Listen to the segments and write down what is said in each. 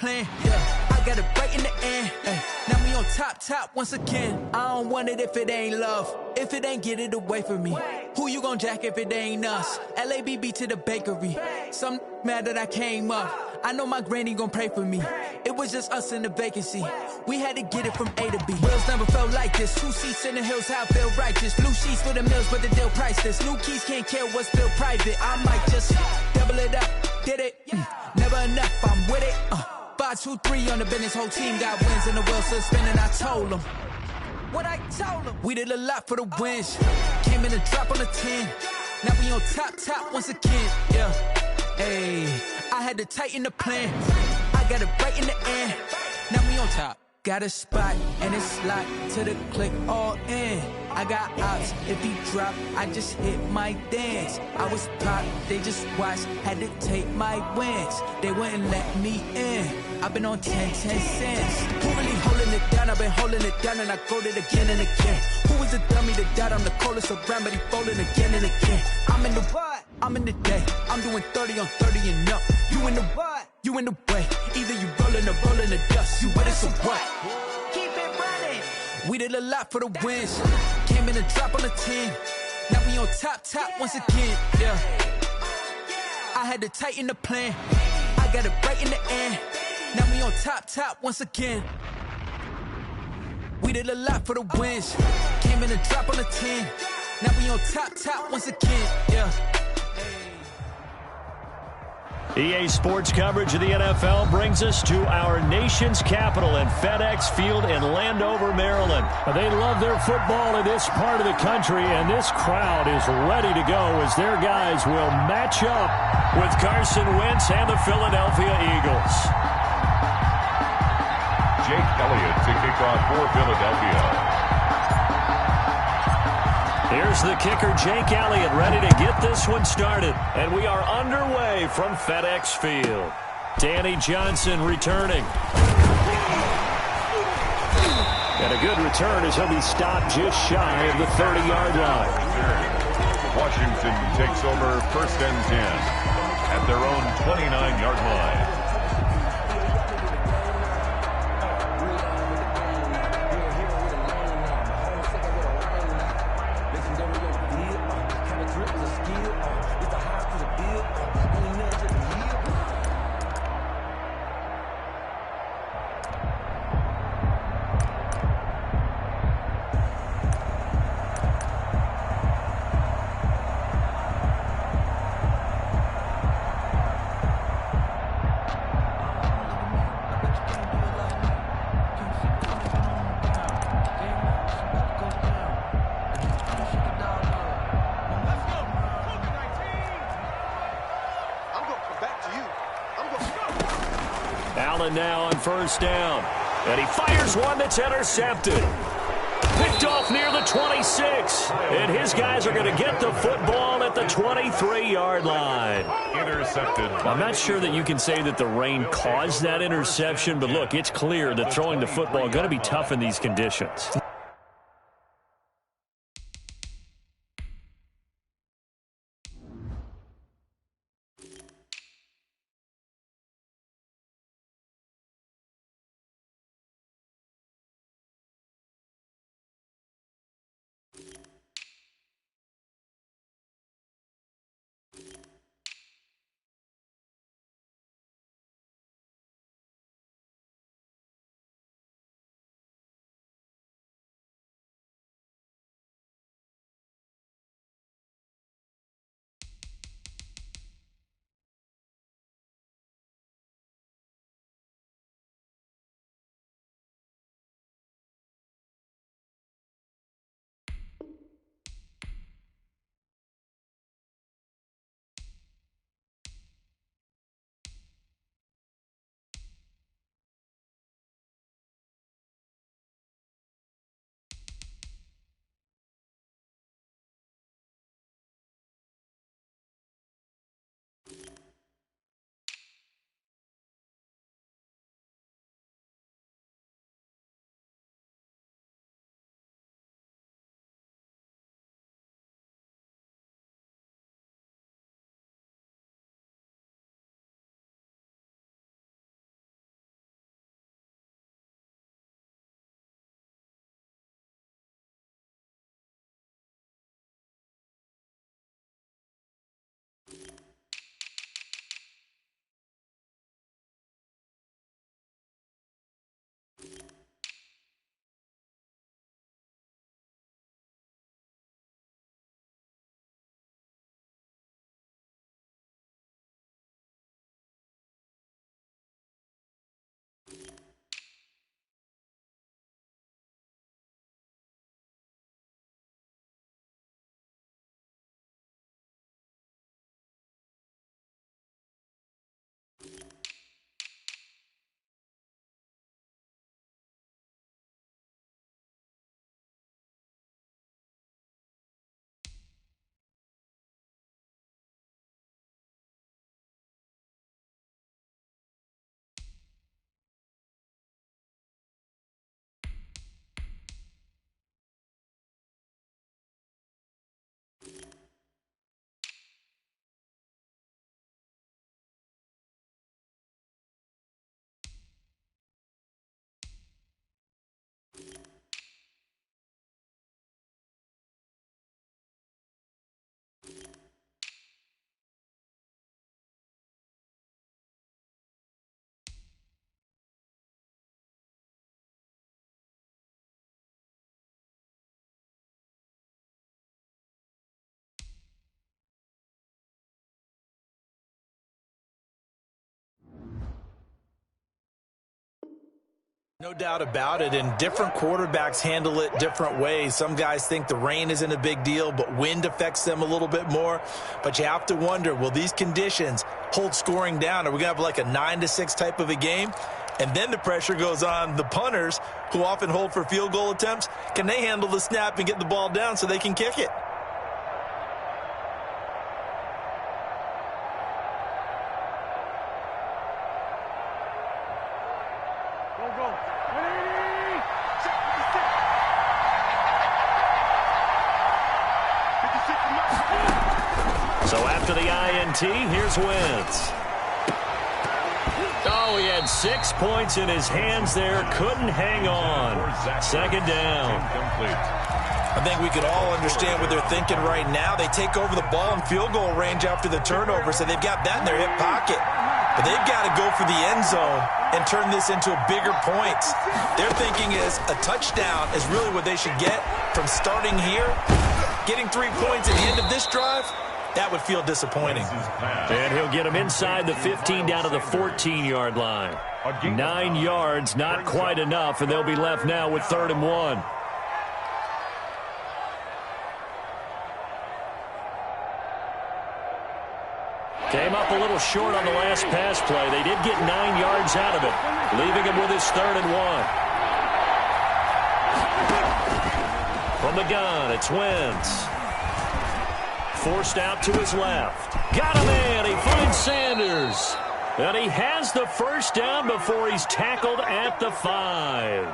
plan. Yeah, I got it right in the end. Ay, now we on top once again. I don't want it if it ain't love. If it ain't, get it away from me. Who you gon' jack if it ain't us? LABB to the bakery. Some mad that I came up. I know my granny gon' pray for me. It was just us in the vacancy. We had to get it from A to B. Wheels never felt like this. 2 seats in the hills, how I feel righteous. Blue sheets for the mills, but the deal priceless. New keys can't care what's still private. I might just double it up. Did it? Never enough, I'm with it. 5, 2, 3 on the business. Whole team got wins and the wheels still spinning. I told them what I told them. We did a lot for the wins. Came in and drop on the 10. Now we on top once again. Yeah. Hey, I had to tighten the plan. I got it right in the end. Now we on top. Got a spot and it's locked to the click all in. I got ops, if he drop, I just hit my dance. I was pop, they just watched, had to take my wins. They wouldn't let me in. I've been on 10 cents. Who really holding it down? I've been holding it down and I go it again and again. Who was the dummy that died? I'm the coldest around, but he folding again and again. I'm in the what? I'm in the day. I'm doing 30 on 30 and up. You in the what? You in the way. Either you rolling or rolling the dust. You with us or what? Keep it running. We did a lot for the wins. Came in and drop on the 10. Now we on top once again. Yeah. I had to tighten the plan. I got it right in the end. Now we on top once again. We did a lot for the wins. Came in and drop on the 10. Now we on top once again. Yeah. EA Sports coverage of the NFL brings us to our nation's capital in FedEx Field in Landover, Maryland. They love their football in this part of the country, and this crowd is ready to go as their guys will match up with Carson Wentz and the Philadelphia Eagles. Jake Elliott to kick off for Philadelphia. Here's the kicker, Jake Elliott, ready to get this one started. And we are underway from FedEx Field. Danny Johnson returning. And a good return as he'll be stopped just shy of the 30-yard line. Washington takes over 1st and 10 at their own 29-yard line. Allen now on 1st down. And he fires one that's intercepted. Picked off near the 26. And his guys are going to get the football at the 23-yard line. Intercepted. I'm not sure that you can say that the rain caused that interception, but look, it's clear that throwing the football is going to be tough in these conditions. No doubt about it, and different quarterbacks handle it different ways. Some guys think the rain isn't a big deal, but wind affects them a little bit more. But you have to wonder, will these conditions hold scoring down? Are we going to have like a 9-6 type of a game? And then the pressure goes on the punters, who often hold for field goal attempts. Can they handle the snap and get the ball down so they can kick it? So after the INT, here's Wentz. Oh, he had 6 points in his hands there. Couldn't hang on. Second down. I think we could all understand what they're thinking right now. They take over the ball in field goal range after the turnover, so they've got that in their hip pocket. But they've got to go for the end zone and turn this into bigger points. Their thinking is a touchdown is really what they should get from starting here. Getting 3 points at the end of this drive, that would feel disappointing. And he'll get him inside the 15 down to the 14-yard line. 9 yards, not quite enough, and they'll be left now with 3rd and 1. Came up a little short on the last pass play. They did get 9 yards out of it, leaving him with his 3rd and 1. From the gun, it's Wentz. Forced out to his left. Got him in. He finds Sanders. And he has the first down before he's tackled at the 5.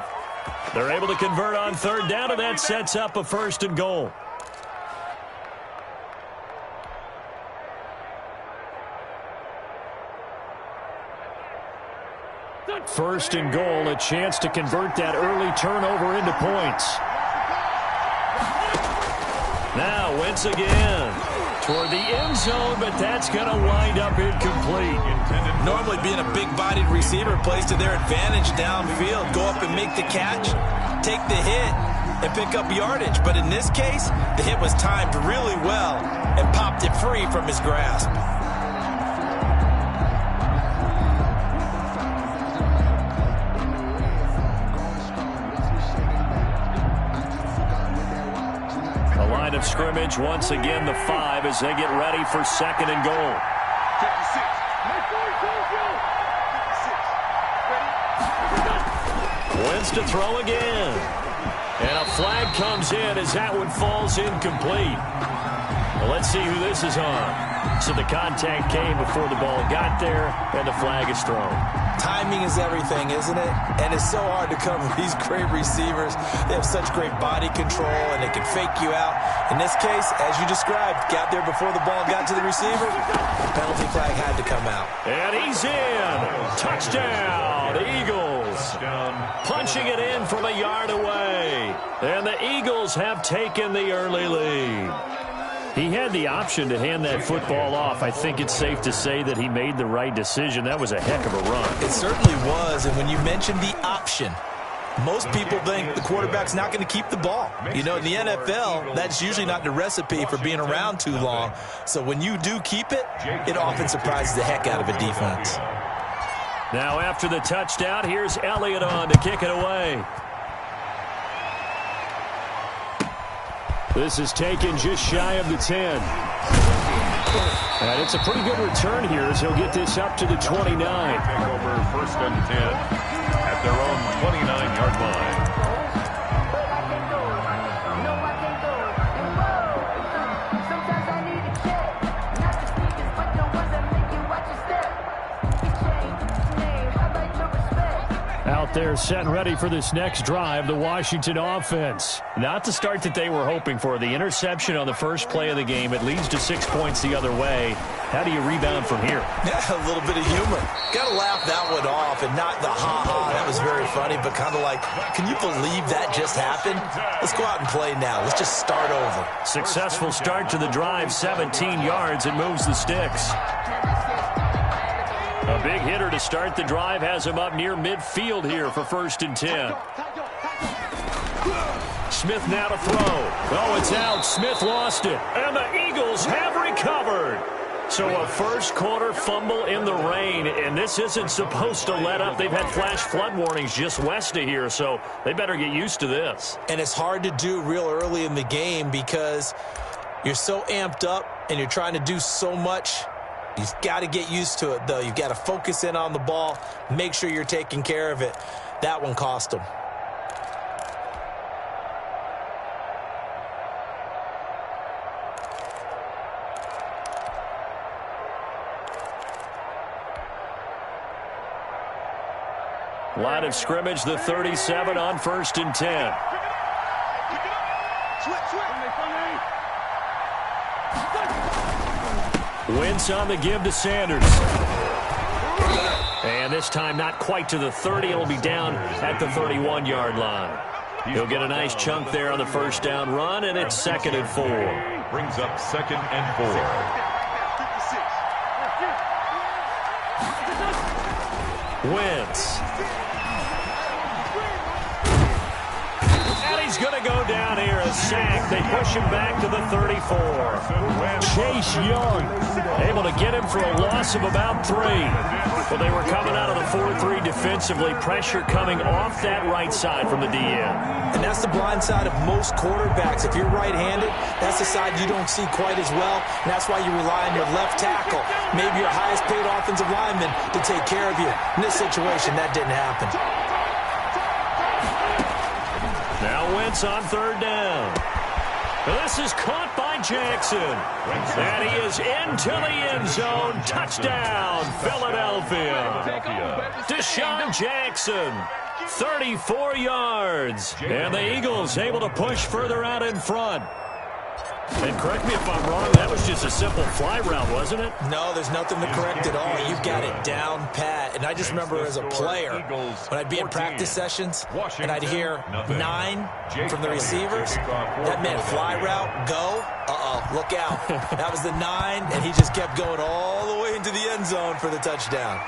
They're able to convert on 3rd down, and that sets up a 1st and goal. First and goal, a chance to convert that early turnover into points. Now Wentz again toward the end zone, but that's going to wind up incomplete. Normally being a big-bodied receiver plays to their advantage downfield. Go up and make the catch, take the hit, and pick up yardage. But in this case, the hit was timed really well and popped it free from his grasp. Of scrimmage once again the 5 as they get ready for 2nd and goal. Wentz to throw again, and a flag comes in as that one falls incomplete. Well, let's see who this is on. So the contact came before the ball got there, and the flag is thrown. Timing is everything, isn't it? And it's so hard to cover these great receivers. They have such great body control, and they can fake you out. In this case, as you described, got there before the ball got to the receiver. Penalty flag had to come out. And he's in. Touchdown, Eagles. Punching it in from a yard away. And the Eagles have taken the early lead. He had the option to hand that football off. I think it's safe to say that he made the right decision. That was a heck of a run. It certainly was, and when you mentioned the option, most people think the quarterback's not going to keep the ball. You know, in the NFL, that's usually not the recipe for being around too long. So when you do keep it, it often surprises the heck out of a defense. Now after the touchdown, here's Elliott on to kick it away. This is taken just shy of the 10. And it's a pretty good return here as he'll get this up to the 29. Take over 1st and 10 at their own 29-yard line. Out there set and ready for this next drive, the Washington offense. Not the start that they were hoping for. The interception on the first play of the game, it leads to 6 points the other way. How do you rebound from here? Yeah, a little bit of humor. Got to laugh that one off and not the ha-ha. That was very funny, but kind of like, can you believe that just happened? Let's go out and play now. Let's just start over. Successful start to the drive, 17 yards, and moves the sticks. A big hitter to start the drive has him up near midfield here for 1st and 10. Smith now to throw. Oh, it's out. Smith lost it. And the Eagles have recovered. So a first-quarter fumble in the rain, and this isn't supposed to let up. They've had flash flood warnings just west of here, so they better get used to this. And it's hard to do real early in the game because you're so amped up and you're trying to do so much. You've got to get used to it, though. You've got to focus in on the ball, make sure you're taking care of it. That one cost them. Line of scrimmage, the 37 on 1st and 10. Wentz on the give to Sanders. And this time not quite to the 30. It'll be down at the 31-yard line. He'll get a nice chunk there on the first down run, and it's 2nd and 4. Brings up 2nd and 4. Wentz. And he's going to go down here, a sack. They push him back to the 34. Chase Young able to get him for a loss of about 3. Well, they were coming out of the 4-3 defensively. Pressure coming off that right side from the DN. And that's the blind side of most quarterbacks. If you're right-handed, that's the side you don't see quite as well. And that's why you rely on your left tackle, maybe your highest-paid offensive lineman, to take care of you. In this situation, that didn't happen. Now Wentz on 3rd down. This is caught by Jackson. And he is into the end zone. Touchdown, Philadelphia. Deshaun Jackson, 34 yards. And the Eagles able to push further out in front. And correct me if I'm wrong, that was just a simple fly route, wasn't it? No, there's nothing to correct at all. You've got it down pat. And I just remember as a player, when I'd be in practice sessions, and I'd hear 9 from the receivers, that meant fly route, go, look out. That was the 9, and he just kept going all the way into the end zone for the touchdown.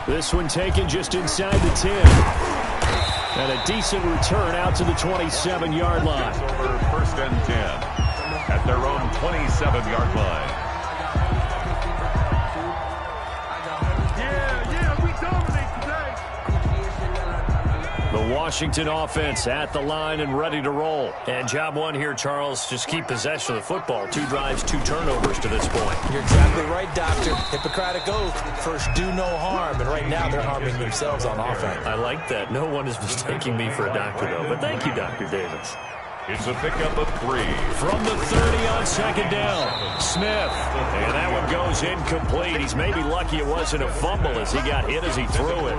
This one taken just inside the 10. And a decent return out to the 27-yard line. Over 1st and 10 at their own 27-yard line. We dominate today. The Washington offense at the line and ready to roll. And job one here, Charles, just keep possession of the football. 2 drives, 2 turnovers to this point. You're exactly right, Doctor. Hippocratic oath, first do no harm. And right now they're harming themselves on offense. I like that. No one is mistaking me for a doctor, though. But thank you, Dr. Davis. It's a pickup of 3. From the 30 on 2nd down, Smith. And that one goes incomplete. He's maybe lucky it wasn't a fumble as he got hit as he threw it.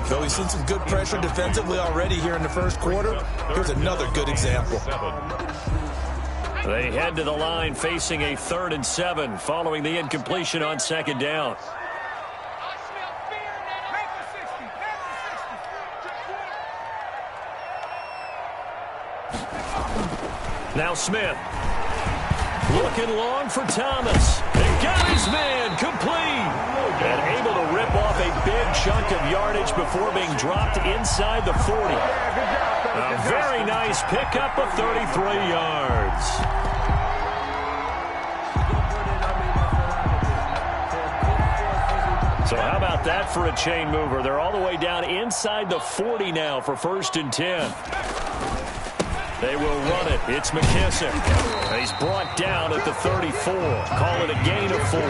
Though he's seen some good pressure defensively already here in the first quarter, here's another good example. They head to the line facing a 3rd and 7 following the incompletion on 2nd down. Now Smith, looking long for Thomas. And got his man complete. And able to rip off a big chunk of yardage before being dropped inside the 40. A very nice pickup of 33 yards. So how about that for a chain mover? They're all the way down inside the 40 now for 1st and 10. They will run it. It's McKissick. He's brought down at the 34. Call it a gain of 4.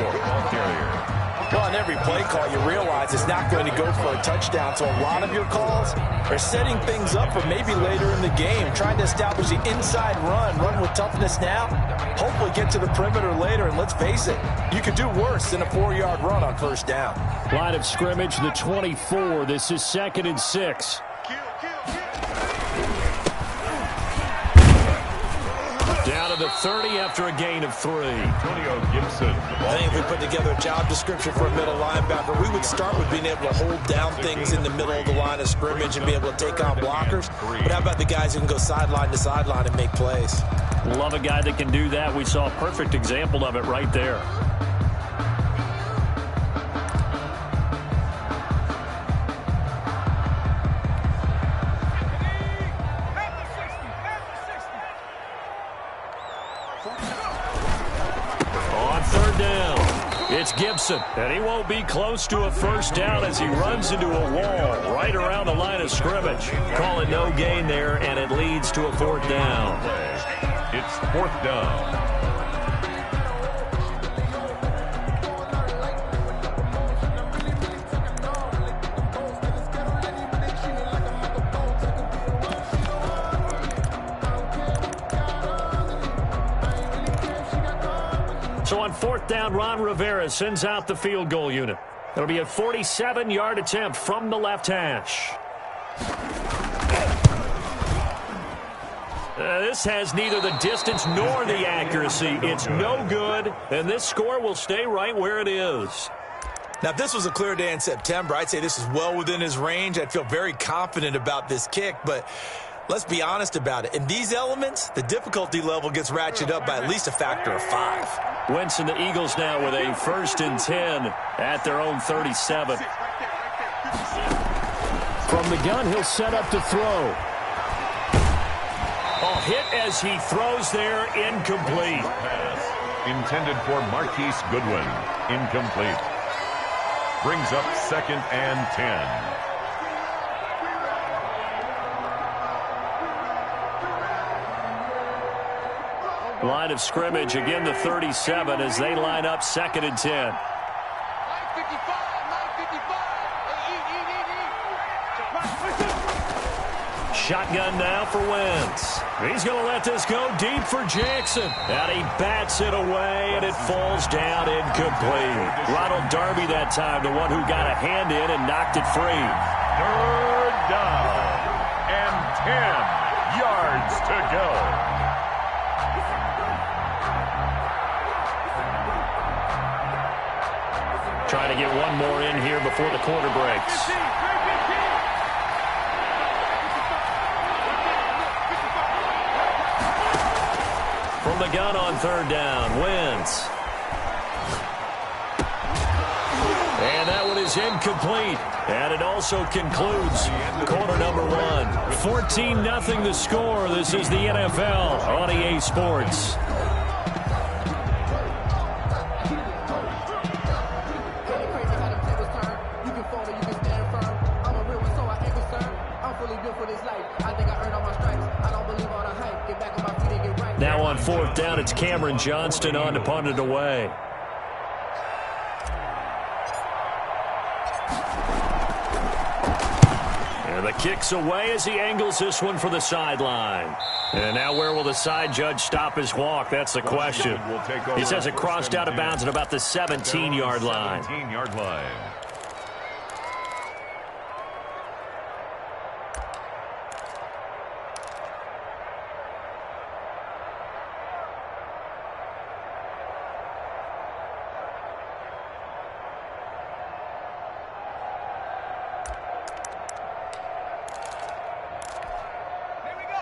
Well, on every play call, you realize it's not going to go for a touchdown. So a lot of your calls are setting things up for maybe later in the game, trying to establish the inside run with toughness now, hopefully get to the perimeter later. And let's face it, you could do worse than a 4-yard run on 1st down. Line of scrimmage, the 24. This is 2nd and 6. Down to the 30 after a gain of 3. Antonio Gibson. I think if we put together a job description for a middle linebacker, we would start with being able to hold down things in the middle of the line of scrimmage and be able to take on blockers. But how about the guys who can go sideline to sideline and make plays? Love a guy that can do that. We saw a perfect example of it right there. it's Gibson. And he won't be close to a first down as he runs into a wall right around the line of scrimmage. Call it no gain there, and it leads to a 4th down. It's 4th down. So on 4th down, Ron Rivera sends out the field goal unit. It'll be a 47-yard attempt from the left hash. This has neither the distance nor the accuracy. It's no good, and this score will stay right where it is. Now, if this was a clear day in September, I'd say this is well within his range. I'd feel very confident about this kick, but let's be honest about it. In these elements, the difficulty level gets ratcheted up by at least a factor of 5. Wentz and the Eagles now with a 1st and 10 at their own 37. From the gun, he'll set up to throw. A hit as he throws there, incomplete. Pass intended for Marquise Goodwin. Incomplete. Brings up 2nd and 10. Line of scrimmage, again the 37 as they line up 2nd and 10. Shotgun now for Wentz. He's going to let this go deep for Jackson. And he bats it away, and it falls down incomplete. Ronald Darby that time, the one who got a hand in and knocked it free. 3rd down and 10 yards to go. Trying to get one more in here before the quarter breaks. From the gun on 3rd down, Wentz. And that one is incomplete. And it also concludes quarter number 1. 14-0 the score. This is the NFL on EA Sports. Now on 4th down, it's Cameron Johnston on to punt it away. And the kick's away as he angles this one for the sideline. And now where will the side judge stop his walk? That's the question. He says it crossed out of bounds at about the 17-yard line. 17-yard line.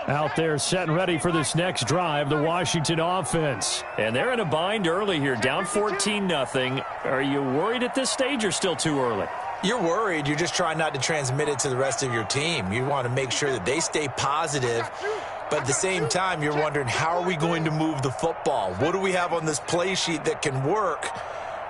Out there set and ready for this next drive, the Washington offense. And they're in a bind early here, down 14-0. Are you worried at this stage or still too early? You're worried. You're just trying not to transmit it to the rest of your team. You want to make sure that they stay positive. But at the same time, you're wondering, how are we going to move the football? What do we have on this play sheet that can work?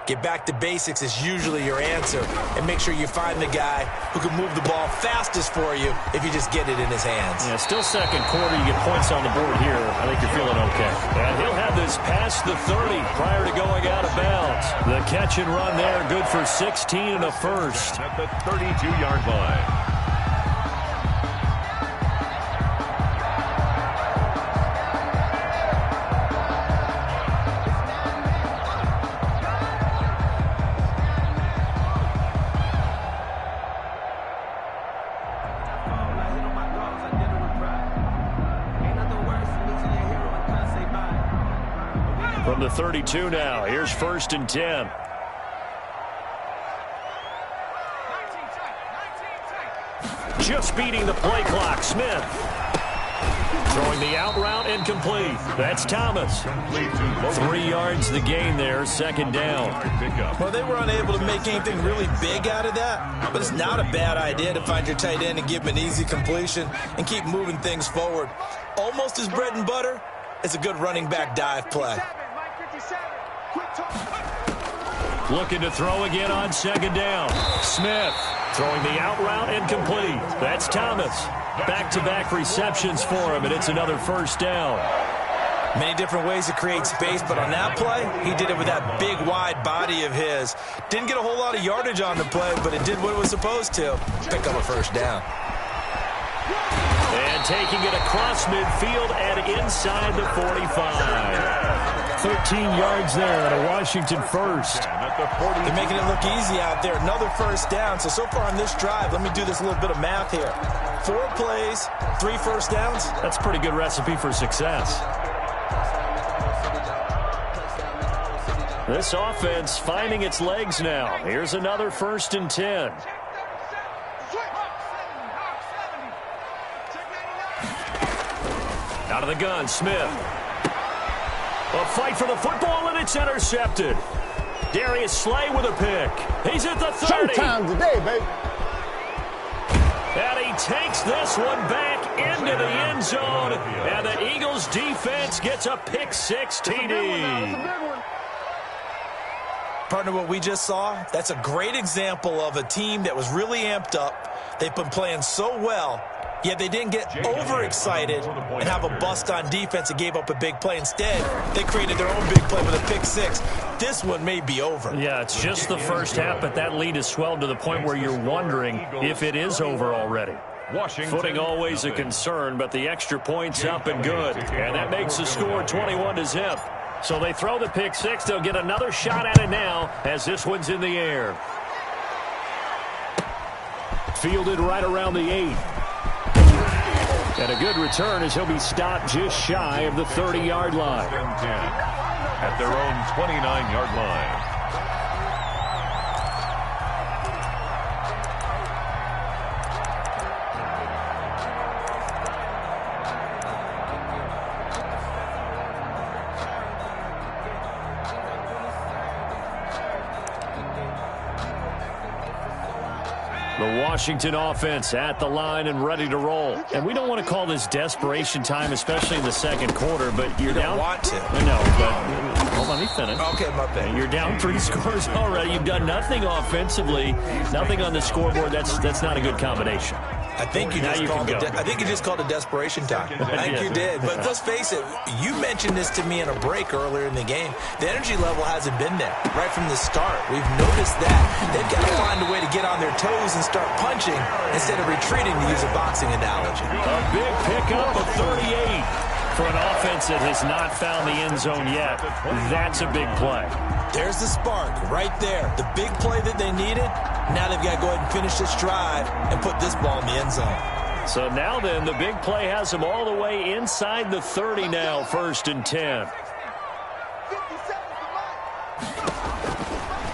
Get back to basics is usually your answer. And make sure you find the guy who can move the ball fastest for you if you just get it in his hands. Yeah, still second quarter. You get points on the board here. I think you're feeling okay. And he'll have this past the 30 prior to going out of bounds. The catch and run there, good for 16 and a first. At the 32-yard line. From the 32 now, here's 1st and 10. Just beating the play clock, Smith. Throwing the out route, incomplete. That's Thomas. 3 yards the gain there, 2nd down. Well, they were unable to make anything really big out of that, but it's not a bad idea to find your tight end and give him an easy completion and keep moving things forward. Almost as bread and butter as a good running back dive play. Looking to throw again on second down. Smith throwing the out route incomplete. That's Thomas. Back-to-back receptions for him, and it's another first down. Many different ways to create space, but on that play, he did it with that big, wide body of his. Didn't get a whole lot of yardage on the play, but it did what it was supposed to. Pick up a first down. And taking it across midfield and inside the 45. 13 yards there at a Washington first. They're making it look easy out there. Another first down. So far on this drive, let me do this little bit of math here. 4 plays, 3 first downs. That's a pretty good recipe for success. This offense finding its legs now. Here's another 1st and 10. Out of the gun, Smith. A fight for the football, and it's intercepted. Darius Slay with a pick. He's at the 30. Showtime today, baby. And he takes this one back into the end zone. And the Eagles defense gets a pick-6 TD. Partner, what we just saw, that's a great example of a team that was really amped up. They've been playing so well, yet they didn't get overexcited and have a bust on defense and gave up a big play. Instead, they created their own big play with a pick-6. This one may be over. Yeah, it's just the first half, but that lead has swelled to the point where you're wondering if it is over already. Footing always a concern, but the extra point's up and good. And that makes the score 21-0. So they throw the pick-6. They'll get another shot at it now as this one's in the air. Fielded right around the 8. And a good return as he'll be stopped just shy of the 30-yard line. 10 at their own 29-yard line. The Washington offense at the line and ready to roll. And we don't want to call this desperation time, especially in the second quarter, but you're down. You don't want to. No, but hold on, let me finish. Okay, my bad. You're down 3 scores already. You've done nothing offensively, nothing on the scoreboard. That's not a good combination. I think you just called it desperation time. I think you did. But let's face it, you mentioned this to me in a break earlier in the game. The energy level hasn't been there right from the start. We've noticed that. They've got to find a way to get on their toes and start punching instead of retreating, to use a boxing analogy. A big pickup of 38 for an offense that has not found the end zone yet. That's a big play. There's the spark right there. The big play that they needed. Now they've got to go ahead and finish this drive and put this ball in the end zone. So now then, the big play has them all the way inside the 30 now, 1st and 10.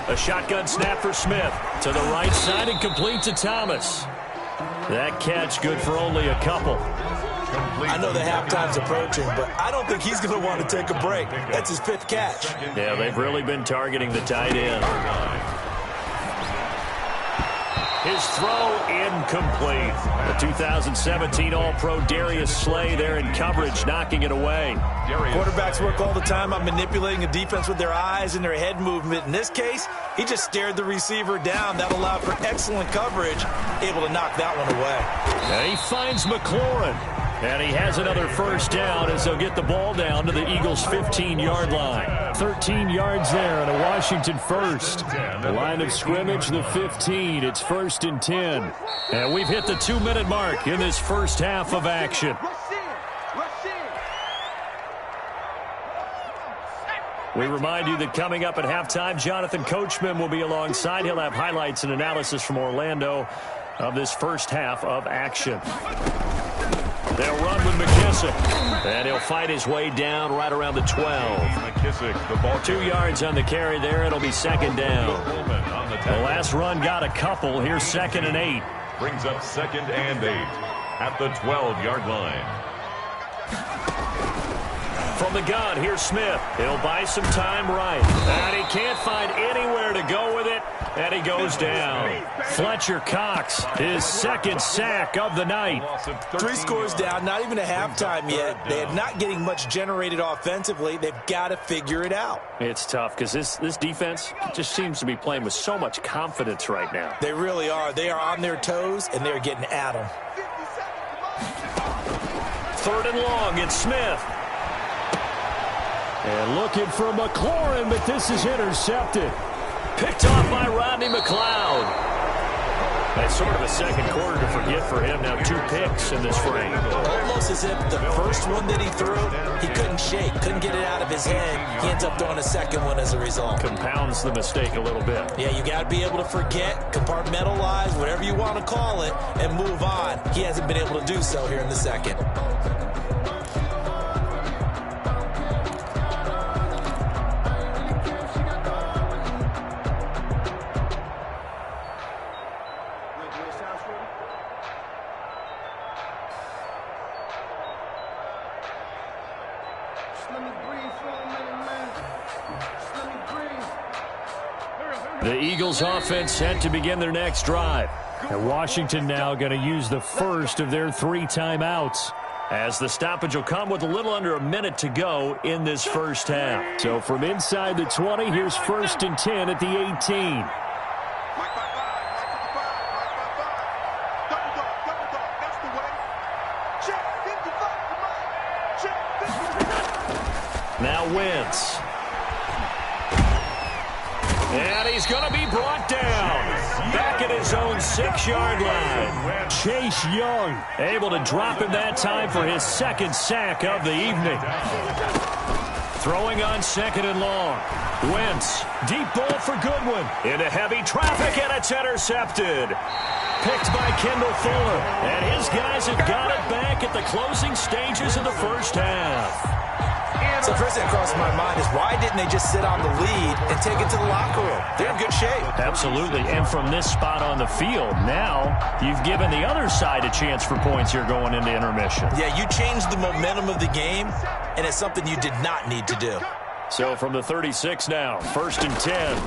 A shotgun snap for Smith. To the right side and complete to Thomas. That catch good for only a couple. I know the halftime's approaching, but I don't think he's going to want to take a break. That's his 5th catch. Yeah, they've really been targeting the tight end. His throw incomplete. The 2017 All-Pro Darius Slay there in coverage, knocking it away. Quarterbacks work all the time on manipulating a defense with their eyes and their head movement. In this case, he just stared the receiver down. That allowed for excellent coverage, able to knock that one away. And he finds McLaurin. And he has another first down as they'll get the ball down to the Eagles' 15-yard line. 13 yards there and a Washington first. The line of scrimmage, the 15. It's 1st and 10. And we've hit the 2-minute mark in this first half of action. We remind you that coming up at halftime, Jonathan Coachman will be alongside. He'll have highlights and analysis from Orlando of this first half of action. They'll run with McKissick. And he'll fight his way down right around the 12. McKissick, the ball 2 yards on the carry there. It'll be 2nd down. The last run got a couple. Here's 2nd and 8. Brings up 2nd and 8 at the 12-yard line. From the gun, here's Smith. He'll buy some time right. And he can't find anywhere to go with it. And he goes down. Fletcher Cox, his second sack of the night. 3 scores down, not even a halftime yet. They're not getting much generated offensively. They've got to figure it out. It's tough because this defense just seems to be playing with so much confidence right now. They really are. They are on their toes, and they're getting at them. 3rd and long, it's Smith. And looking for McLaurin, but this is intercepted. Picked off by Rodney McLeod. That's sort of a second quarter to forget for him. Now 2 picks in this frame. Almost as if the first one that he threw, he couldn't shake, couldn't get it out of his head. He ends up throwing a second one as a result. Compounds the mistake a little bit. Yeah, you got to be able to forget, compartmentalize, whatever you want to call it, and move on. He hasn't been able to do so here in the second. The Eagles offense set to begin their next drive. And Washington now going to use the first of their 3 timeouts, as the stoppage will come with a little under a minute to go in this first half. So from inside the 20, here's 1st and 10 at the 18. Now Wentz. And he's going to be brought down. Back at his own 6-yard line. Chase Young able to drop him that time for his 2nd sack of the evening. Throwing on 2nd and long. Wentz, deep ball for Goodwin. Into heavy traffic, and it's intercepted. Picked by Kendall Fuller. And his guys have got it back at the closing stages of the first half. So first thing that crossed my mind is, why didn't they just sit on the lead and take it to the locker room? They're in good shape. Absolutely. And from this spot on the field, now you've given the other side a chance for points here going into intermission. Yeah, you changed the momentum of the game, and it's something you did not need to do. So from the 36 now, 1st and 10.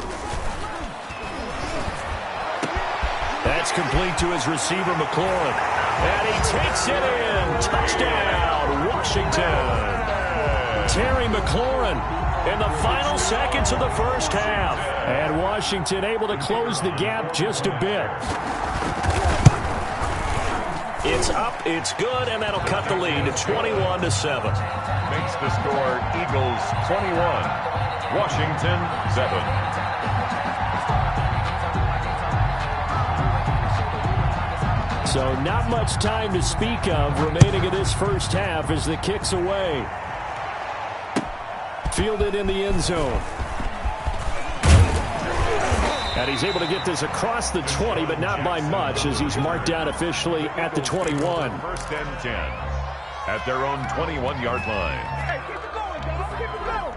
That's complete to his receiver, McLaurin. And he takes it in. Touchdown, Washington. Terry McLaurin in the final seconds of the first half. And Washington able to close the gap just a bit. It's up, it's good, and that'll cut the lead to 21-7. Makes the score Eagles 21, Washington 7. So not much time to speak of remaining in this first half as the kick's away. Fielded in the end zone. And he's able to get this across the 20, but not by much, as he's marked down officially at the 21. 1st and 10 at their own 21-yard line. Hey, keep it going, guys. Keep it going.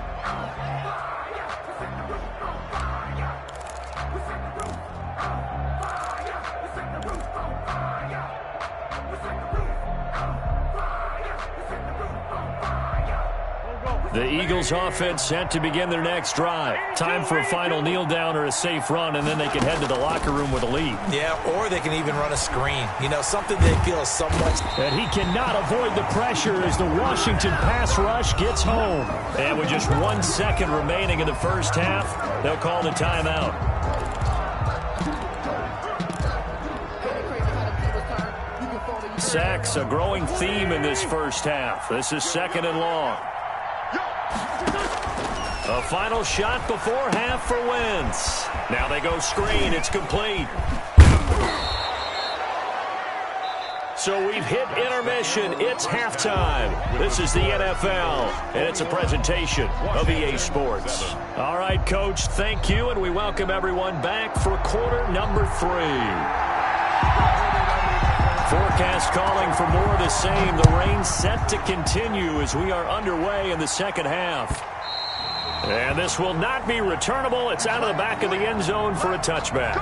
The Eagles offense set to begin their next drive. Time for a final kneel down or a safe run, and then they can head to the locker room with a lead. Yeah, or they can even run a screen. You know, something they feel is somewhat... And he cannot avoid the pressure as the Washington pass rush gets home. And with just 1 second remaining in the first half, they'll call the timeout. Sacks, a growing theme in this first half. This is 2nd and long. A final shot before half for Wentz. Now they go screen. It's complete. So we've hit intermission. It's halftime. This is the NFL, and it's a presentation of EA Sports. All right, Coach, thank you, and we welcome everyone back for quarter number 3. Forecast calling for more of the same. The rain set to continue as we are underway in the second half. And this will not be returnable. It's out of the back of the end zone for a touchback.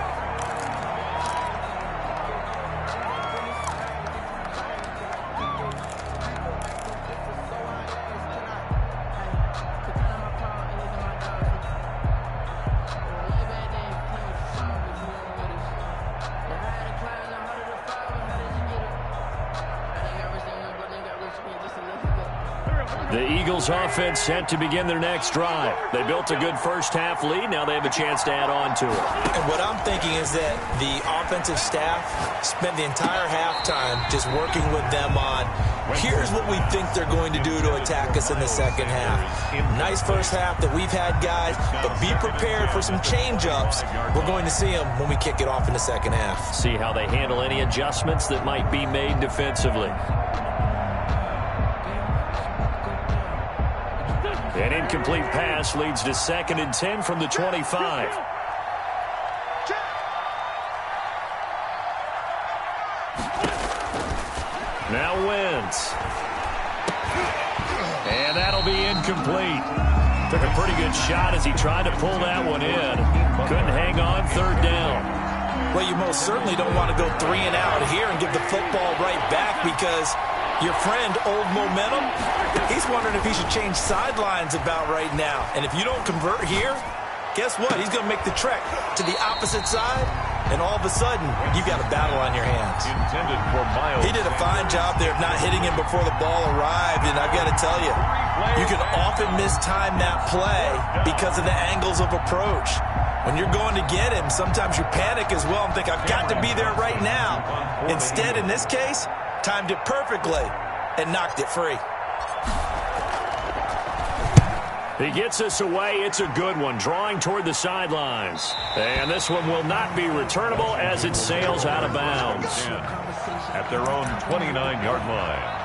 The Eagles offense set to begin their next drive. They built a good first-half lead. Now they have a chance to add on to it. And what I'm thinking is that the offensive staff spent the entire halftime just working with them on, here's what we think they're going to do to attack us in the second half. Nice first half that we've had, guys, but be prepared for some change-ups. We're going to see them when we kick it off in the second half. See how they handle any adjustments that might be made defensively. An incomplete pass leads to 2nd and 10 from the 25. Now Wentz. And that'll be incomplete. Took a pretty good shot as he tried to pull that one in. Couldn't hang on, 3rd down. Well, you most certainly don't want to go 3 and out here and give the football right back, because your friend, Old Momentum, he's wondering if he should change sidelines about right now. And if you don't convert here, guess what? He's going to make the trek to the opposite side, and all of a sudden, you've got a battle on your hands. Intended for Miles. He did a fine job there of not hitting him before the ball arrived, and I've got to tell you, you can often mistime that play because of the angles of approach. When you're going to get him, sometimes you panic as well and think, I've got to be there right now. Instead, in this case, timed it perfectly and knocked it free. He gets us away. It's a good one, drawing toward the sidelines. And this one will not be returnable as it sails out of bounds. At their own 29-yard line.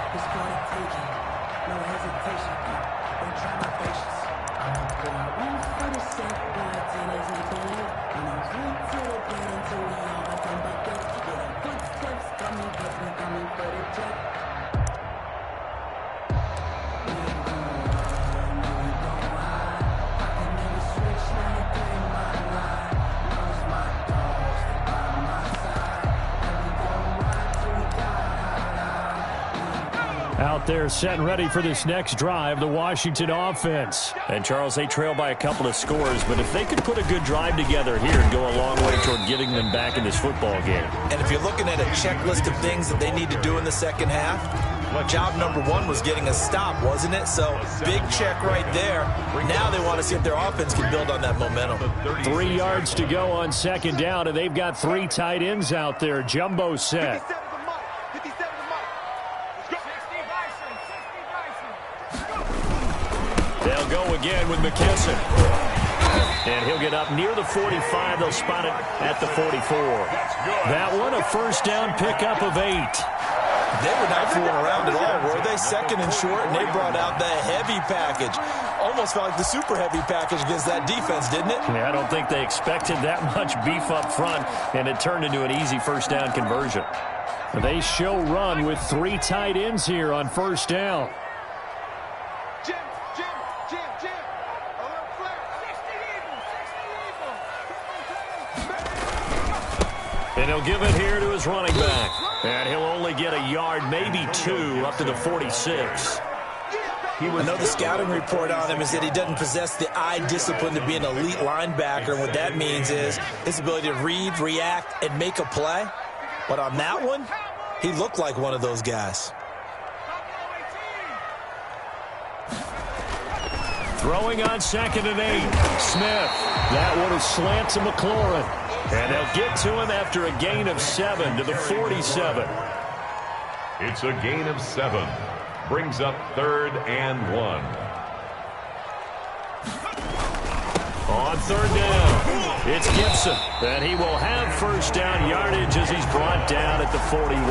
Out there set and ready for this next drive, the Washington offense. And, Charles, they trail by a couple of scores, but if they could put a good drive together here and go a long way toward getting them back in this football game. And if you're looking at a checklist of things that they need to do in the second half, job number 1 was getting a stop, wasn't it? So, big check right there. Now they want to see if their offense can build on that momentum. 3 yards to go on 2nd down, and they've got 3 tight ends out there. Jumbo set. They'll go again with McKesson. And he'll get up near the 45. They'll spot it at the 44. That one, a first down pickup of 8. They were not fooling around at all, were they? 2nd and short, and they brought out the heavy package. Almost felt like the super heavy package against that defense, didn't it? Yeah, I don't think they expected that much beef up front, and it turned into an easy first down conversion. They show run with 3 tight ends here on first down. And he'll give it here to his running back. And he'll only get a yard, maybe 2, up to the 46. I know the scouting report on him is that he doesn't possess the eye discipline to be an elite linebacker. And what that means is his ability to read, react, and make a play. But on that one, he looked like one of those guys. Throwing on 2nd and 8. Smith. That one is slant to McLaurin. And they'll get to him after a gain of 7 to the 47. It's a gain of 7. Brings up 3rd and 1. On 3rd down, it's Gibson. And he will have first down yardage as he's brought down at the 41.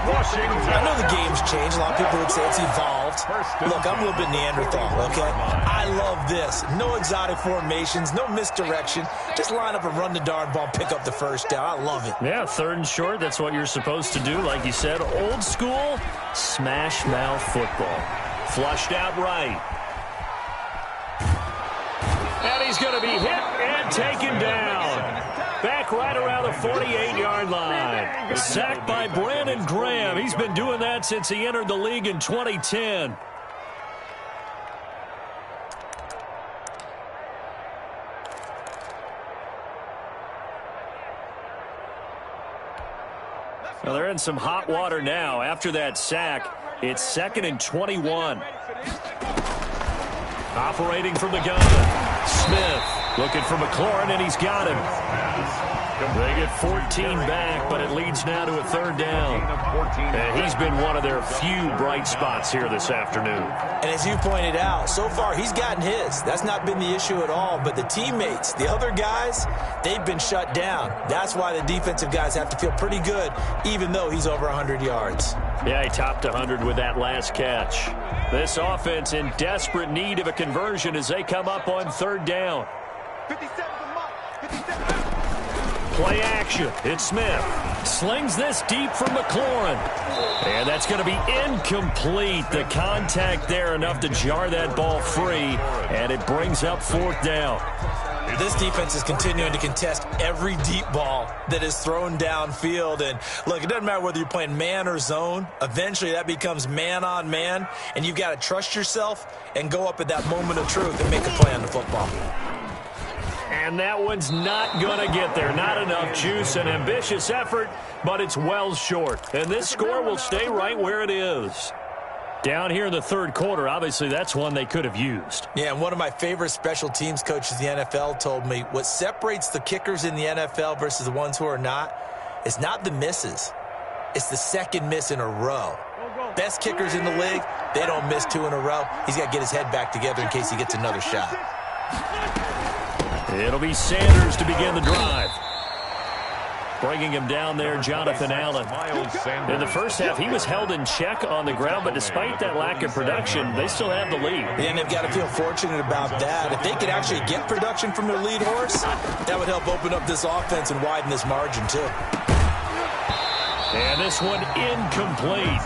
I know the game's changed. A lot of people would say it's evolved. Look, I'm a little bit Neanderthal, okay? I love this. No exotic formations, no misdirection. Just line up and run the darn ball, pick up the first down. I love it. Yeah, 3rd and short, that's what you're supposed to do. Like you said, old school, smash mouth football. Flushed out right. And he's going to be hit and taken down. Back right around the 48-yard line. A sack by Brandon Graham. He's been doing that since he entered the league in 2010. Well, they're in some hot water now after that sack. It's 2nd and 21. Operating from the gun. Smith looking for McLaurin, and he's got him. They get 14 back, but it leads now to a 3rd down. And he's been one of their few bright spots here this afternoon. And as you pointed out, so far he's gotten his. That's not been the issue at all. But the teammates, the other guys, they've been shut down. That's why the defensive guys have to feel pretty good, even though he's over 100 yards. Yeah, he topped 100 with that last catch. This offense in desperate need of a conversion as they come up on 3rd down. 57 a month. 57. Play action. It's Smith. Slings this deep from McLaurin. And that's going to be incomplete. The contact there enough to jar that ball free. And it brings up 4th down. This defense is continuing to contest every deep ball that is thrown downfield. And look, it doesn't matter whether you're playing man or zone. Eventually that becomes man on man. And you've got to trust yourself and go up at that moment of truth and make a play on the football. And that one's not going to get there. Not enough juice. An ambitious effort, but it's well short. And this score will stay right where it is. Down here in the 3rd quarter, obviously that's one they could have used. Yeah, and one of my favorite special teams coaches in the NFL told me what separates the kickers in the NFL versus the ones who are not is not the misses. It's the 2nd miss in a row. Best kickers in the league, they don't miss 2 in a row. He's got to get his head back together in case he gets another shot. It'll be Sanders to begin the drive. Bringing him down there, Jonathan Allen. In the first half, he was held in check on the ground, but despite that lack of production, they still have the lead. And they've got to feel fortunate about that. If they could actually get production from their lead horse, that would help open up this offense and widen this margin, too. And this one incomplete.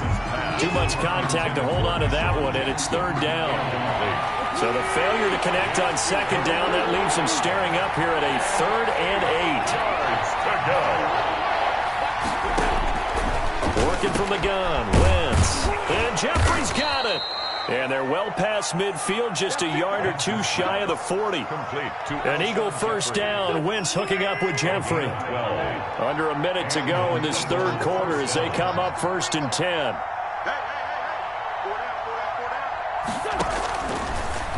Too much contact to hold on to that one, and it's 3rd down. So the failure to connect on 2nd down, that leaves him staring up here at a 3rd and 8. Working from the gun, Wentz. And Jeffrey's got it. And they're well past midfield, just a yard or 2 shy of the 40. An Eagle 1st down, Wentz hooking up with Jeffrey. Under a minute to go in this 3rd quarter as they come up 1st and 10.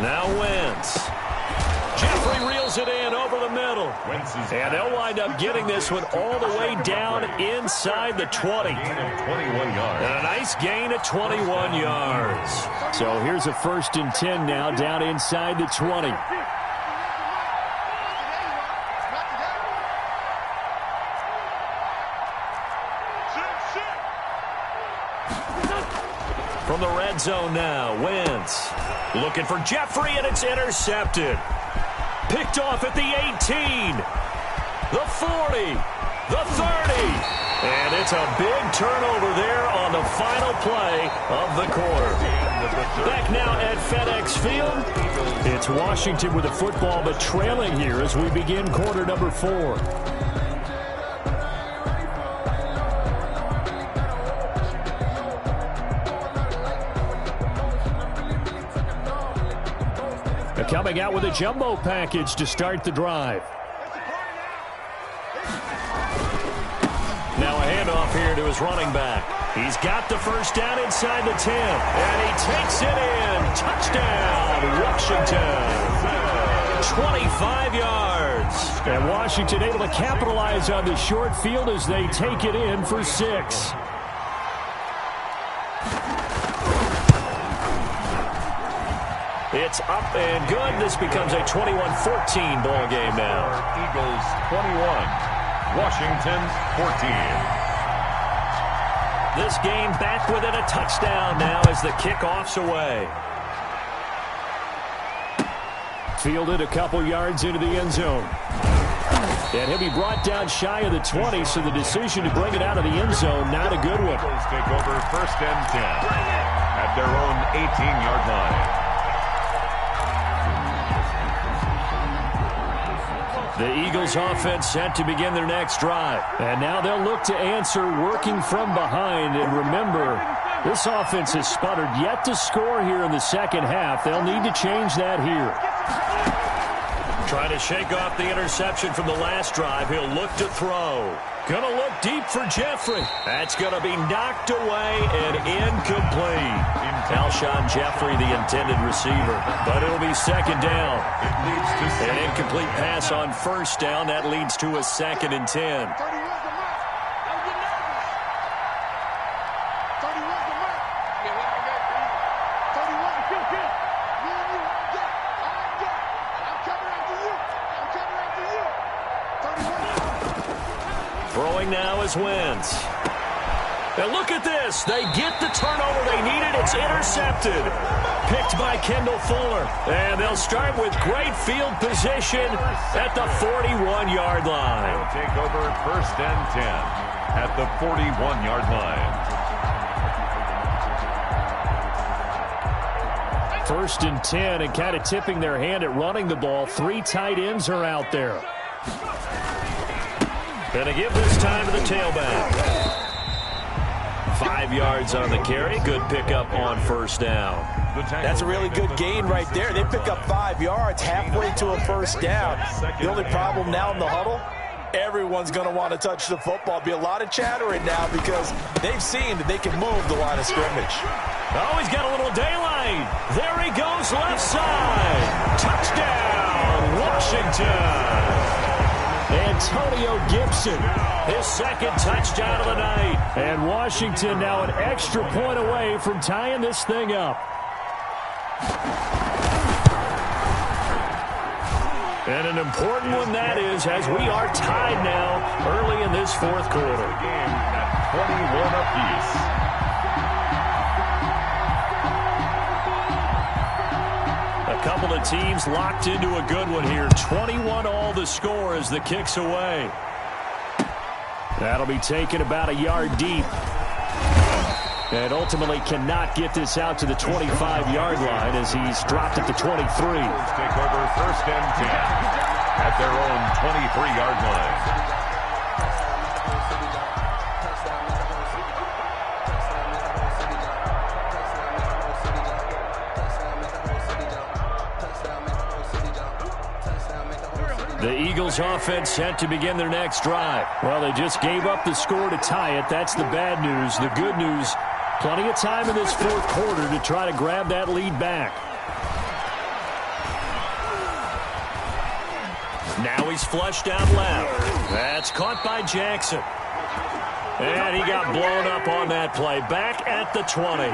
Now Wentz. Jeffrey reels it in over the middle. And they'll wind up getting this one all the way down inside the 20. And a nice gain of 21 yards. So here's a 1st and 10 now down inside the 20. From the red zone now, Wentz. Looking for Jeffrey, and it's intercepted. Picked off at the 18, the 40, the 30. And it's a big turnover there on the final play of the quarter. Back now at FedEx Field. It's Washington with the football, but trailing here as we begin quarter number 4. Coming out with a jumbo package to start the drive. Now a handoff here to his running back. He's got the 1st down inside the 10. And he takes it in. Touchdown, Washington. 25 yards. And Washington able to capitalize on the short field as they take it in for 6. It's up and good. This becomes a 21-14 ball game now. Eagles 21, Washington 14. This game back within a touchdown now as the kickoff's away. Fielded a couple yards into the end zone. And he'll be brought down shy of the 20, so the decision to bring it out of the end zone, not a good one. Eagles take over 1st and 10 at their own 18-yard line. The Eagles offense set to begin their next drive. And now they'll look to answer working from behind. And remember, this offense has sputtered yet to score here in the 2nd half. They'll need to change that here. Trying to shake off the interception from the last drive. He'll look to throw. Going to look deep for Jeffrey. That's going to be knocked away and incomplete. Alshon Jeffrey, the intended receiver. But it'll be second down. An incomplete pass on first down. That leads to a 2nd and 10. Throwing now is Wentz. And look at this. They get the turnover they needed. It's intercepted. Picked by Kendall Fuller. And they'll start with great field position at the 41-yard line. They'll take over 1st and 10 at the 41-yard line. 1st and 10, and kind of tipping their hand at running the ball. 3 tight ends are out there. Gonna give this time to the tailback. 5 yards on the carry. Good pickup on first down. That's a really good gain right there. They pick up 5 yards halfway to a first down. The only problem now in the huddle, everyone's going to want to touch the football. Be a lot of chattering now because they've seen that they can move the line of scrimmage. Oh, he's got a little daylight. There he goes, left side. Touchdown, Washington. Antonio Gibson, his 2nd touchdown of the night. And Washington now an extra point away from tying this thing up. And an important one that is, as we are tied now early in this 4th quarter. Game at 21 apiece. A couple of teams locked into a good one here. 21-all the score as the kick's away. That'll be taken about a yard deep. And ultimately cannot get this out to the 25-yard line as he's dropped at the 23. Take over 1st and 10 at their own 23-yard line. The Eagles offense set to begin their next drive. Well, they just gave up the score to tie it. That's the bad news. The good news, plenty of time in this 4th quarter to try to grab that lead back. Now he's flushed down left. That's caught by Jackson. And he got blown up on that play. Back at the 20.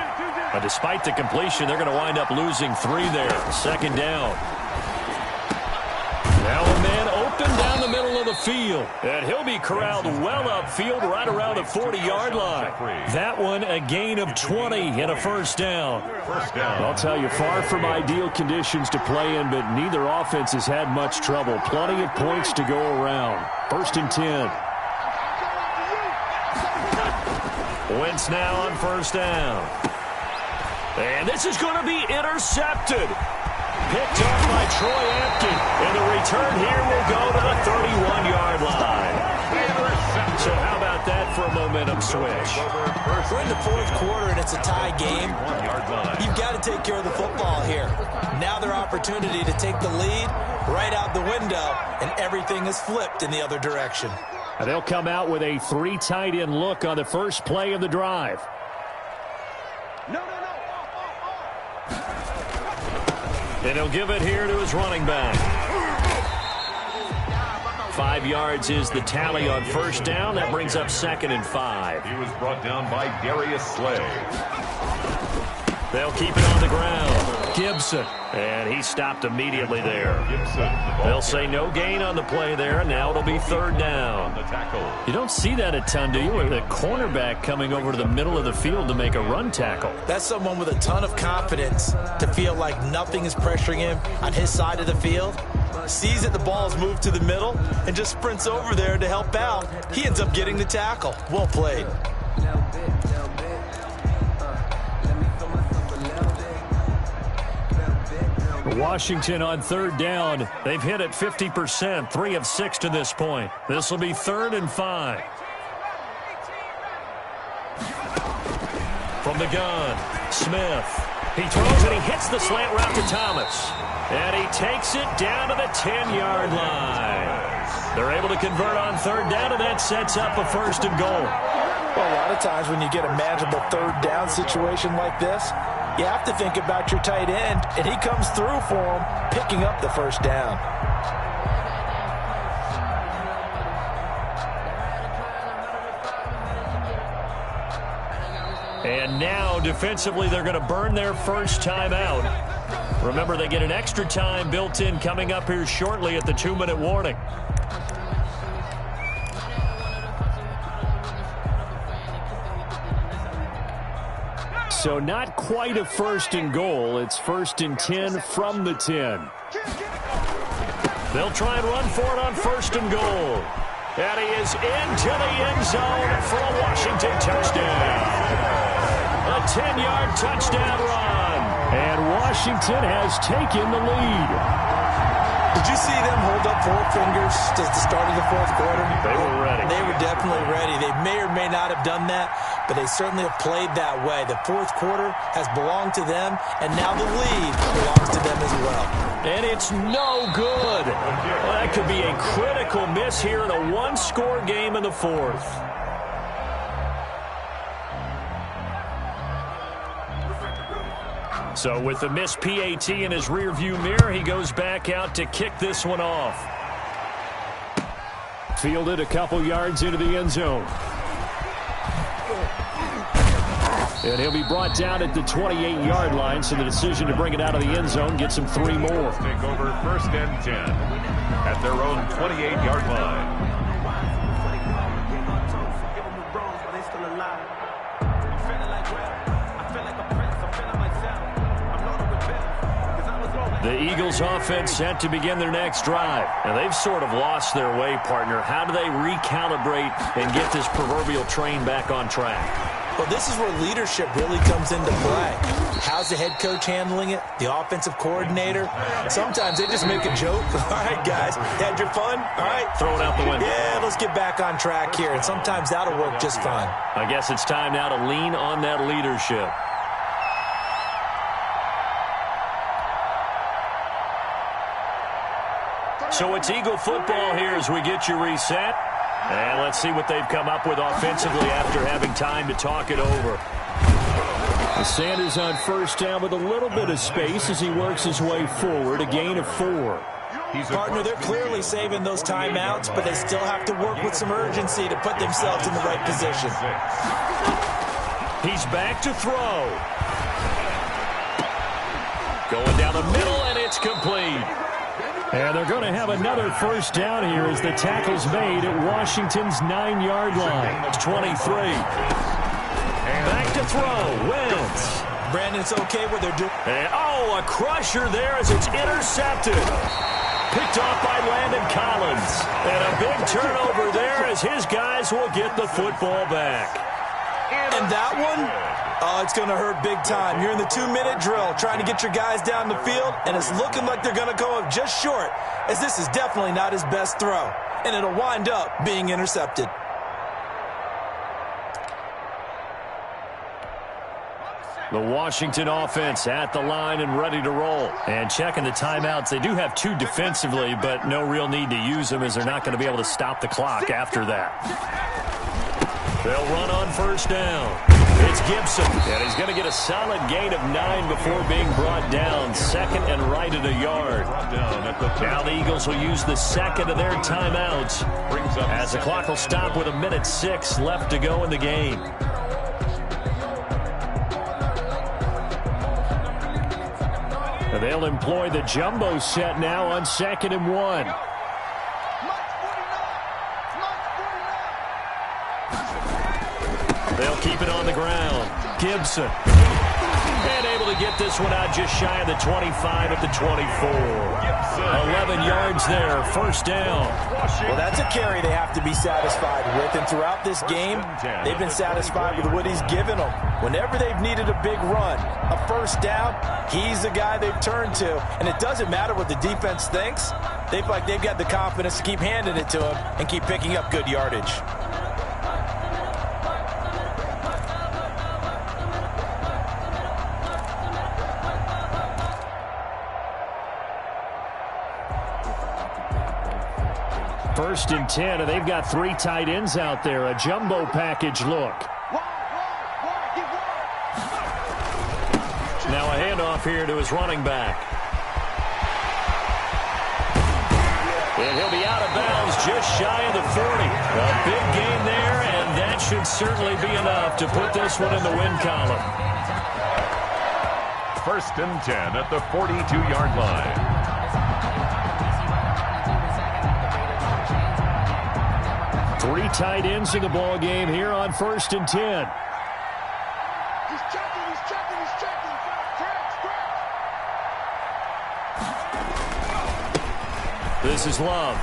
But despite the completion, they're going to wind up losing 3 there. 2nd down. Now a man open down the middle of the field. And he'll be corralled well upfield right around the 40-yard line. That one a gain of 20 and a first down. I'll tell you, far from ideal conditions to play in, but neither offense has had much trouble. Plenty of points to go around. 1st and 10. Wentz now on first down. And this is going to be intercepted. Picked off by Troy Apke. And the return here will go to the 31-yard line. So how about that for a momentum switch? We're in the 4th quarter and it's a tie game. You've got to take care of the football here. Now their opportunity to take the lead right out the window, and everything is flipped in the other direction. And they'll come out with a 3 tight end look on the first play of the drive. And he'll give it here to his running back. 5 yards is the tally on first down. That brings up 2nd and 5. He was brought down by Darius Slay. They'll keep it on the ground. Gibson. And he stopped immediately there. They'll say no gain on the play there, and now it'll be 3rd down. You don't see that a ton, do you? With a cornerback coming over to the middle of the field to make a run tackle. That's someone with a ton of confidence to feel like nothing is pressuring him on his side of the field. Sees that the ball's moved to the middle and just sprints over there to help out. He ends up getting the tackle. Well played. Washington on 3rd down. They've hit it 50%, 3 of 6 to this point. This will be 3rd and 5. From the gun, Smith. He throws and he hits the slant route to Thomas. And he takes it down to the 10-yard line. They're able to convert on third down, and that sets up a first and goal. Well, a lot of times when you get a manageable third down situation like this, you have to think about your tight end, and he comes through for him, picking up the first down. And now, defensively, they're going to burn their first timeout. Remember, they get an extra time built in coming up here shortly at the 2-minute warning. So not quite a first and goal. It's first and 10 from the 10. They'll try and run for it on first and goal. And he is into the end zone for a Washington touchdown. A 10-yard touchdown run. And Washington has taken the lead. Did you see them hold up 4 fingers at the start of the fourth quarter? They were ready. They were definitely ready. They may or may not have done that, but they certainly have played that way. The fourth quarter has belonged to them, and now the lead belongs to them as well. And it's no good. Well, that could be a critical miss here in a one-score game in the fourth. So with the missed PAT in his rearview mirror, he goes back out to kick this one off. Fielded a couple yards into the end zone. And he'll be brought down at the 28-yard line, so the decision to bring it out of the end zone gets him 3 more. Take over first and 10 at their own 28-yard line. The Eagles offense set to begin their next drive. And they've sort of lost their way, partner. How do they recalibrate and get this proverbial train back on track? Well, this is where leadership really comes into play. How's the head coach handling it? The offensive coordinator? Sometimes they just make a joke. All right, guys, had your fun? All right. Throw it out the window. Yeah, let's get back on track here. And sometimes that'll work just fine. I guess it's time now to lean on that leadership. So it's Eagle football here as we get you reset. And let's see what they've come up with offensively after having time to talk it over. Sanders on first down with a little bit of space as he works his way forward, a gain of 4. Partner, they're clearly saving those timeouts, but they still have to work with some urgency to put themselves in the right position. He's back to throw. Going down the middle, and it's complete. And they're going to have another first down here as the tackle's made at Washington's 9-yard line. It's 23. Back to throw. Wentz. Brandon, it's okay what they're doing. And, a crusher there as it's intercepted. Picked off by Landon Collins. And a big turnover there as his guys will get the football back. And that one, it's going to hurt big time. You're in the 2-minute drill trying to get your guys down the field, and it's looking like they're going to go up just short, as this is definitely not his best throw. And it'll wind up being intercepted. The Washington offense at the line and ready to roll. And checking the timeouts, they do have 2 defensively, but no real need to use them as they're not going to be able to stop the clock after that. They'll run on first down. It's Gibson, and he's going to get a solid gain of 9 before being brought down. Second and right at a yard. Now the Eagles will use the second of their timeouts as the clock will stop with 1:06 left to go in the game. And they'll employ the jumbo set now on 2nd and 1. They'll keep it on the ground. Gibson. And able to get this one out just shy of the 25 at the 24. 11 yards there, first down. Well, that's a carry they have to be satisfied with. And throughout this game, they've been satisfied with what he's given them. Whenever they've needed a big run, a first down, he's the guy they've turned to. And it doesn't matter what the defense thinks. They feel like they've got the confidence to keep handing it to him and keep picking up good yardage. 1st and 10, and they've got 3 tight ends out there. A jumbo package look. Now a handoff here to his running back. And he'll be out of bounds just shy of the 40. A big gain there, and that should certainly be enough to put this one in the win column. 1st and 10 at the 42-yard line. Three tight ends in the ball game here on 1st and 10. He's checking, he's checking, he's checking. This is Love.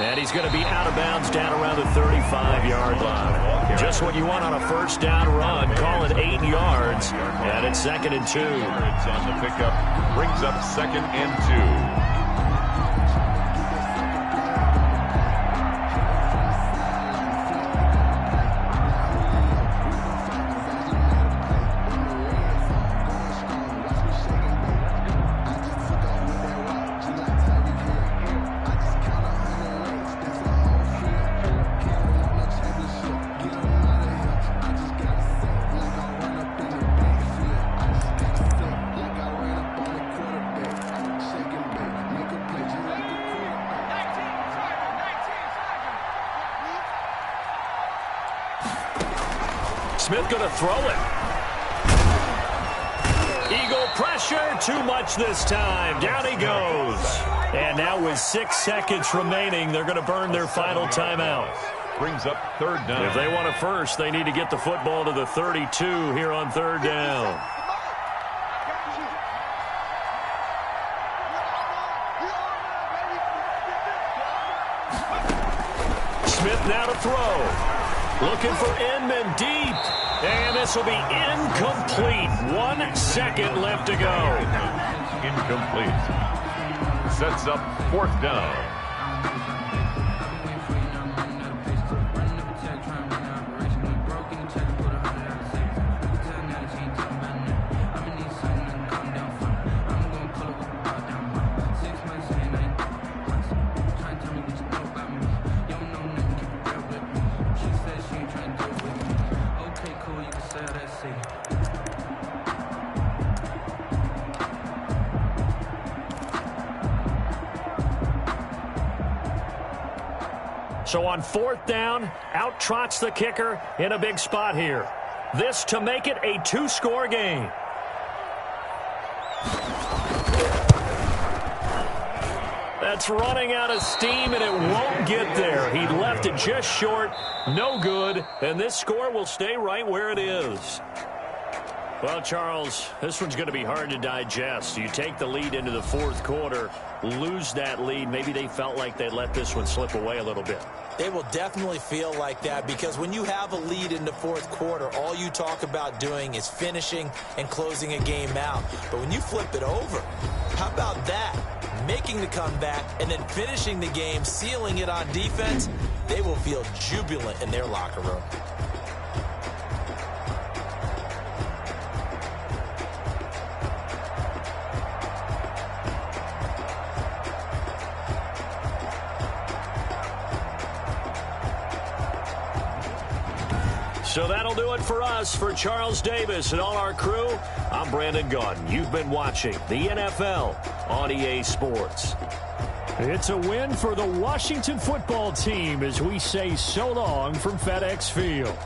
And he's going to be out of bounds down around the 35-yard line. Just what you want on a 1st down run. Call it 8 yards. And it's 2nd and 2. It's on the pickup. Brings up 2nd and 2. Smith going to throw it. Eagle pressure, too much this time. Down he goes. And now with 6 seconds remaining, they're going to burn their final timeout. Brings up 3rd down. If they want it first, they need to get the football to the 32 here on 3rd down. Smith now to throw. Looking for Inman deep. And this will be incomplete. 1 second left to go. Incomplete. Sets up 4th down. So on 4th down, out trots the kicker in a big spot here. This to make it a 2-score game. That's running out of steam, and it won't get there. He left it just short, no good, and this score will stay right where it is. Well, Charles, this one's going to be hard to digest. You take the lead into the 4th quarter, lose that lead. Maybe they felt like they let this one slip away a little bit. They will definitely feel like that because when you have a lead in the 4th quarter, all you talk about doing is finishing and closing a game out. But when you flip it over, how about that? Making the comeback and then finishing the game, sealing it on defense, they will feel jubilant in their locker room. So that'll do it for us. For Charles Davis and all our crew, I'm Brandon Gaudin. You've been watching the NFL on EA Sports. It's a win for the Washington football team as we say so long from FedEx Field.